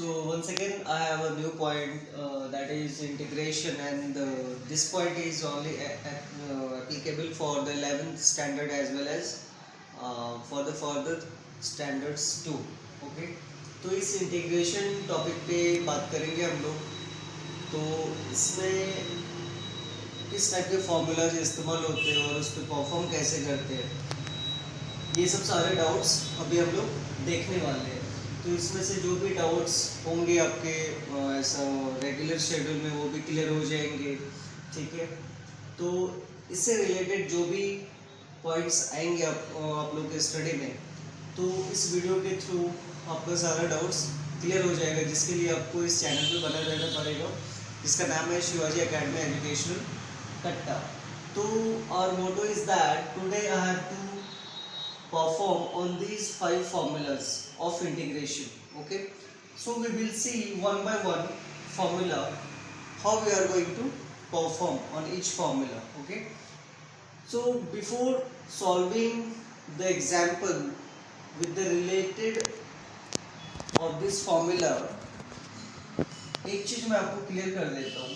So once again, I have a new point that is integration, and this point is only applicable for the 11th standard as well as for the further standards too. Okay, तो इस integration topic पे बात करेंगे हम लोग. तो इसमें किस टाइप के फॉर्मूलाज इस्तेमाल होते हैं और उस पर परफॉर्म कैसे करते हैं, ये सब सारे डाउट्स अभी हम लोग देखने वाले हैं. तो इसमें से जो भी डाउट्स होंगे आपके ऐसा रेगुलर शेड्यूल में वो भी क्लियर हो जाएंगे. ठीक है, तो इससे रिलेटेड जो भी पॉइंट्स आएंगे आप लोग के स्टडी में, तो इस वीडियो के थ्रू आपका सारा डाउट्स क्लियर हो जाएगा, जिसके लिए आपको इस चैनल पे बना रहना पड़ेगा, जिसका नाम है शिवाजी एकेडमी एजुकेशनल कट्टा. तो our motto is that today I have to perform on these 5 formulas of integration. Okay, so we will see one by one formula how we are going to perform on each formula. Okay, so before solving the example with the related of this formula, एक चीज मैं आपको clear कर देता हूँ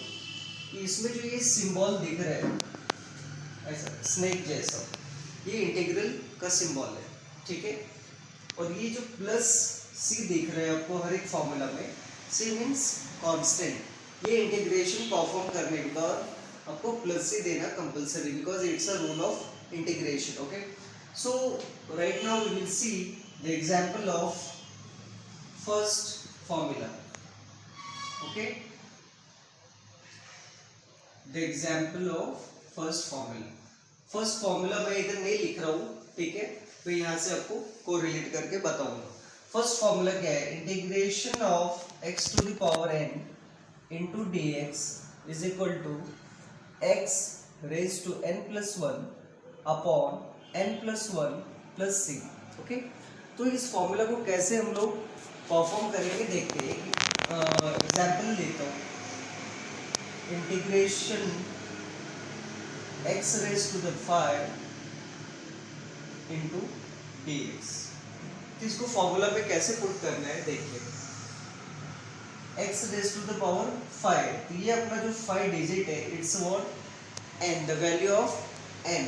कि इसमें जो ये सिंबल दिख रहा है ऐसा स्नेक जैसा, ये इंटीग्रल का सिंबल है. ठीक है, और ये जो प्लस सी दिख रहा है आपको हर एक फॉर्मूला में, सी मीन्स कांस्टेंट. ये इंटीग्रेशन परफॉर्म करने के बाद आपको प्लस सी देना compulsory, because it's a rule of integration. Okay, so right now we will see the example of first formula. Okay, the example of first formula. First formula मैं इधर नहीं लिख रहा हूँ, ठीक है, तो यहाँ से आपको कोरिलेट करके बताऊंगा. फर्स्ट फॉर्मूला क्या है? Integration of x to the power n into d x is equal to x raise to n plus one upon n plus one plus c. Okay, तो इस फॉर्मूला को कैसे हम लोग परफॉर्म करेंगे देखते हैं. एग्जाम्पल लेता हूँ. Integration x raised to the 5 into dx. तो इसको फॉर्मूला पे कैसे पुट करना है देखिए. x raised to the power 5, तो ये अपना जो 5 डिजिट है, it's what n, the value of n.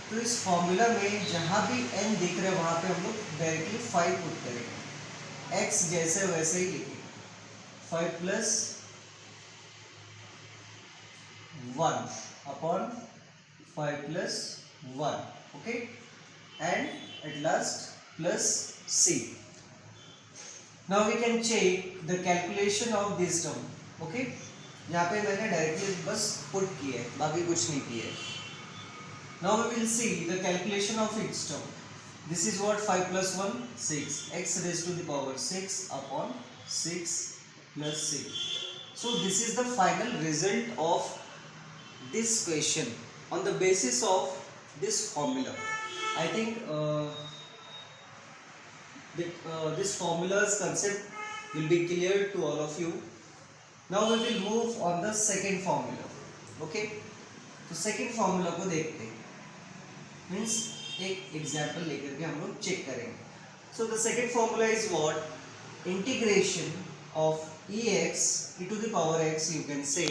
तो इस फॉर्मूला में जहां भी n दिख रहा है वहां पे हम लोग डायरेक्टली 5 पुट करेंगे. x जैसे वैसे ही लिखेंगे, 5 plus 1 upon 5 plus 1. Okay, and at last plus c. Now we can check the calculation of this term. Okay, यहाँ पे मैंने डायरेक्टली बस पुट किया है, बाकी कुछ नहीं किया है. Now we will see the calculation of each term. This is what 5 plus 1 6, x raised to the power 6 upon 6 plus 6. So this is the final result of this question on the basis of this formula. I think this formula's concept will be clear to all of you. Now we will move on the second formula. Okay, तो second formula को देखते हैं, means एक example लेकर के हम लोग check करेंगे. So the second formula is what? Integration of ex e to the power x, you can say,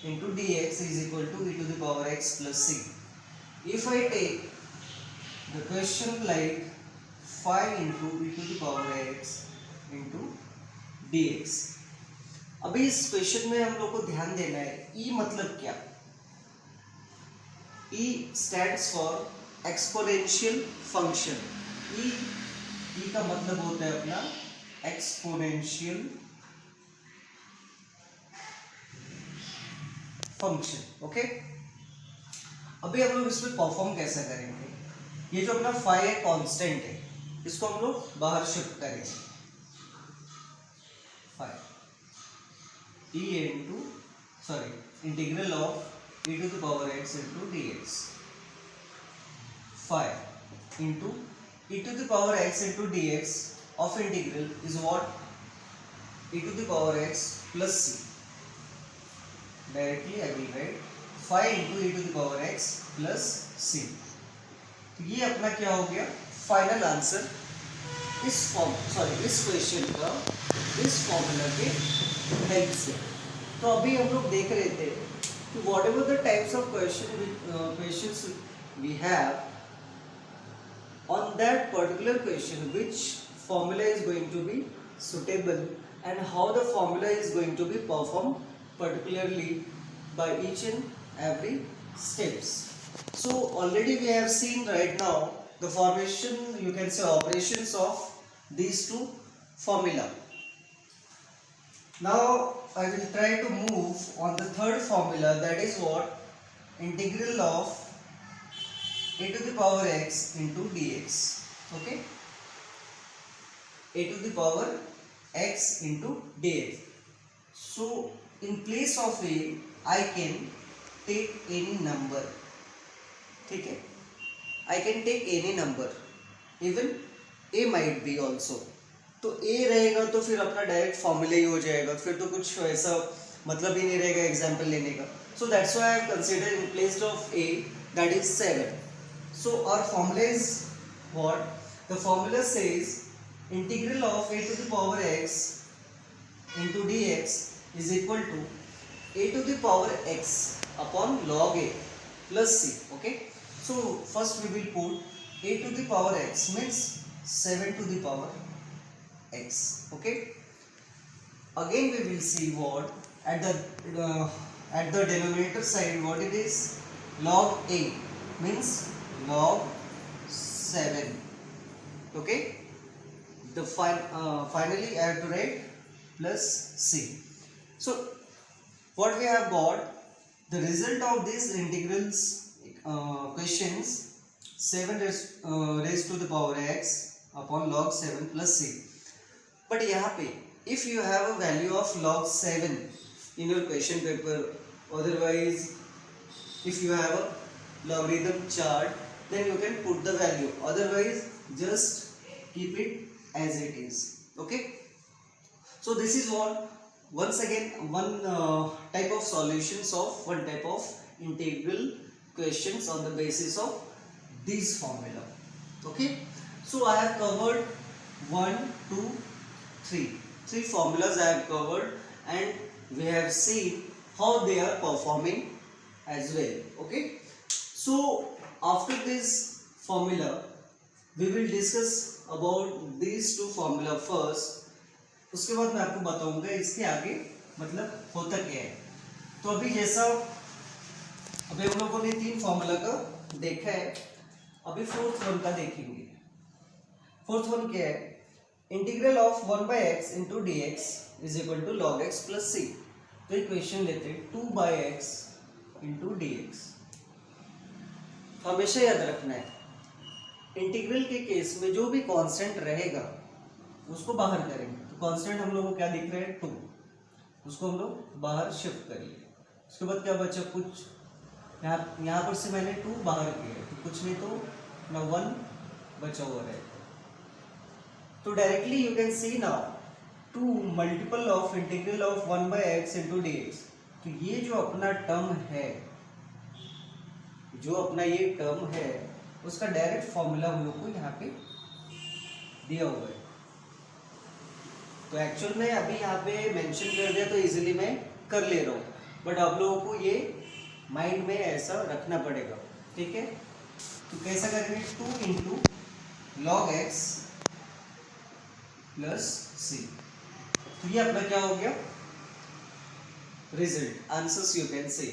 into dx is equal to e to the power x plus c. If I take the question like 5 into e to the power x into dx. अभी इस question में हम लोग को ध्यान देना है, e मतलब क्या? e stands for exponential function. e का मतलब होता है अपना exponential फंक्शन. ओके, अभी हम लोग इसमें परफॉर्म कैसे करेंगे? ये जो अपना 5 है कांस्टेंट है, इसको हम लोग बाहर शिफ्ट करेंगे. 5 e into integral of e to the power x into dx. 5 into e to the power x into dx of integral is what? e to the power x plus c. Directly I will write 5 into e to the power x plus c. तो ये अपना क्या हो गया? Final answer इस question का इस formula के हेल्प से। तो अभी हम लोग देख रहे थे कि whatever the types of questions we have on that particular question which formula is going to be suitable and how the formula is going to be performed particularly by each and every steps. So already we have seen right now the formation, you can say operations of these two formula. Now I will try to move on the third formula, that is what? Integral of a to the power x into dx. Okay, a to the power x into dx. So in place of a I can take any number. ठीक है, I can take any number, even a might be also. तो a रहेगा तो फिर अपना direct formula ही हो जाएगा, फिर तो कुछ ऐसा मतलब ही नहीं रहेगा एग्जाम्पल लेने का. So that's why I have considered in place of a, that is 7. So our formula is what? The formula says integral of a to the power x into dx is equal to a to the power x upon log a plus c. Okay. So first we will put a to the power x means 7 to the power x. Okay. Again we will see what at the denominator side what it is, log a means log 7. Okay, the finally I have to write plus c. So what we have got, the result of these integrals questions, 7 raised to the power x upon log 7 plus c. But यहाँ पे if you have a value of log 7 in your question paper, otherwise if you have a logarithm chart, then you can put the value, otherwise just keep it as it is. Okay, so this is what, once again, one type of solutions of one type of integral questions on the basis of this formula. Okay, so I have covered 1 2 3 formulas I have covered, and we have seen how they are performing as well. Okay, so after this formula we will discuss about these two formula first, उसके बाद मैं आपको बताऊंगा इसके आगे मतलब होता क्या है. तो अभी जैसा अभी हम लोगों ने 3 फॉर्मूला का देखा है, अभी फोर्थ वन का देखेंगे. फोर्थ वन क्या है? Integral of 1/x into dx is equal to log x plus c. तो इक्वेशन लेते हैं 2/x into dx. हमेशा याद रखना है इंटीग्रल के केस में जो भी कांस्टेंट रहेगा उसको बाहर करेंगे. तो कांस्टेंट हम लोग को क्या दिख रहा है? 2. उसको हम लोग बाहर शिफ्ट कर लिए. उसके बाद क्या बचा? कुछ यहाँ पर से मैंने 2 बाहर किया तो कुछ नहीं, तो ना 1 बचा हुआ रहेगा. तो directly you can see now 2 multiple of integral of 1/x into dx. तो ये जो अपना टर्म है, जो अपना ये टर्म है, उसका डायरेक्ट फॉर्मूला हम लोग को यहाँ पे दिया हुआ है. तो एक्चुअल में अभी यहाँ पे मेंशन कर दिया तो इजीली मैं कर ले रहा हूँ, बट आप लोगों को ये माइंड में ऐसा रखना पड़ेगा. ठीक है, तो कैसा करेंगे? 2 into log x plus c. तो ये अपना क्या हो गया? Result, answers you can say.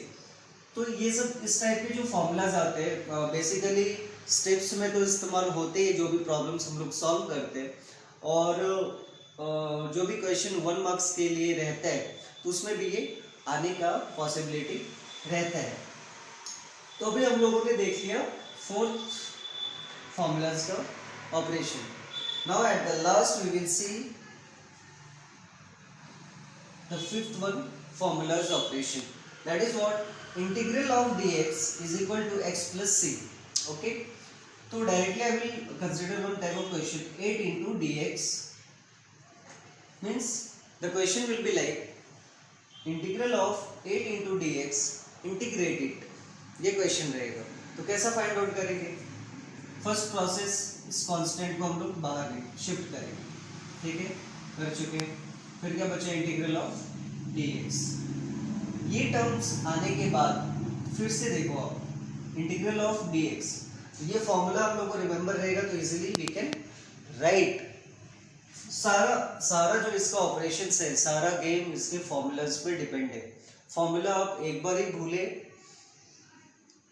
तो ये सब इस टाइप के जो फॉर्मूलाज आते हैं बेसिकली स्टेप्स में तो इस्तेमाल होते हैं जो भी प्रॉब्लम्स हम लोग सॉल्व करते हैं, और जो भी क्वेश्चन 1 मार्क्स के लिए रहता है तो उसमें भी ये आने का पॉसिबिलिटी रहता है. तो अभी हम लोगों ने देख लिया फोर्थ फॉर्मूलाज का operation. Now at the last we will see the fifth one, formulas operation, that is what integral of dx is equal to x plus c. Okay, so directly I will consider one type of question. 8 into dx means the question will be like integral of 8 into dx, integrate it. ये question रहेगा. तो कैसा find out करेंगे? First process, इस constant को हम लोग बाहर शिफ्ट करेंगे. ठीक है, कर चुके हैं. फिर क्या बचा इंटीग्रल ऑफ dx। ये टर्म्स आने के बाद फिर से देखो आप इंटीग्रल ऑफ dx, ये फॉर्मूला आप लोगों को रिमेंबर रहेगा तो इजीली वी कैन राइट। सारा सारा जो इसका ऑपरेशन है, सारा गेम इसके फॉर्मूलाज पे डिपेंड है। फॉर्मूला आप एक बार ही भूले,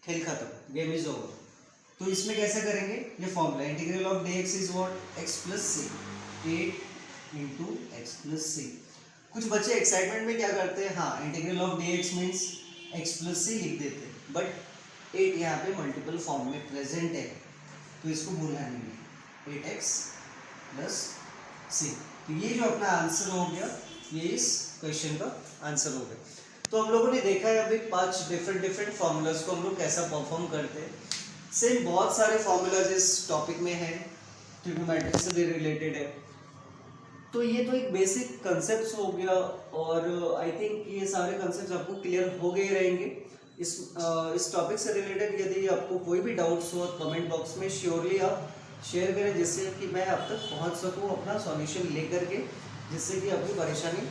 खेल खत्म, गेम इज ओवर। तो इसमें कैसे करेंगे, ये formula integral of dx is what, x plus c, 8 into x plus c. कुछ बच्चे एक्साइटमेंट में क्या करते हैं, हाँ integral of dx means x plus c लिख देते हैं, बट 8 यहाँ पे मल्टीपल फॉर्म में प्रेजेंट है तो इसको भूलना नहीं है, 8x प्लस सी। तो ये जो अपना आंसर हो गया, ये इस क्वेश्चन का आंसर हो गया। तो हम लोगों ने देखा है अभी 5 डिफरेंट फार्मूलाज को हम लोग कैसा परफॉर्म करते हैं। सेम बहुत सारे फार्मूलाज इस टॉपिक में हैं, ट्रिग्नोमेट्री से भी रिलेटेड है। तो ये तो एक बेसिक कंसेप्ट हो गया, और आई थिंक ये सारे कंसेप्ट आपको क्लियर हो गए रहेंगे। इस टॉपिक से रिलेटेड यदि आपको कोई भी डाउट्स हो कमेंट बॉक्स में श्योरली आप शेयर करें, जिससे कि मैं आप तक पहुंच सकूं अपना सॉल्यूशन लेकर के, जिससे कि आपकी परेशानी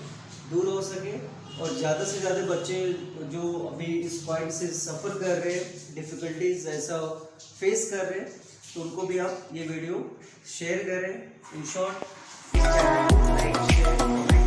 दूर हो सके और ज़्यादा से ज़्यादा बच्चे जो अभी इस पॉइंट से सफ़र कर रहे हैं, डिफ़िकल्टीज ऐसा फेस कर रहे हैं, तो उनको भी आप ये वीडियो शेयर करें। In short, like share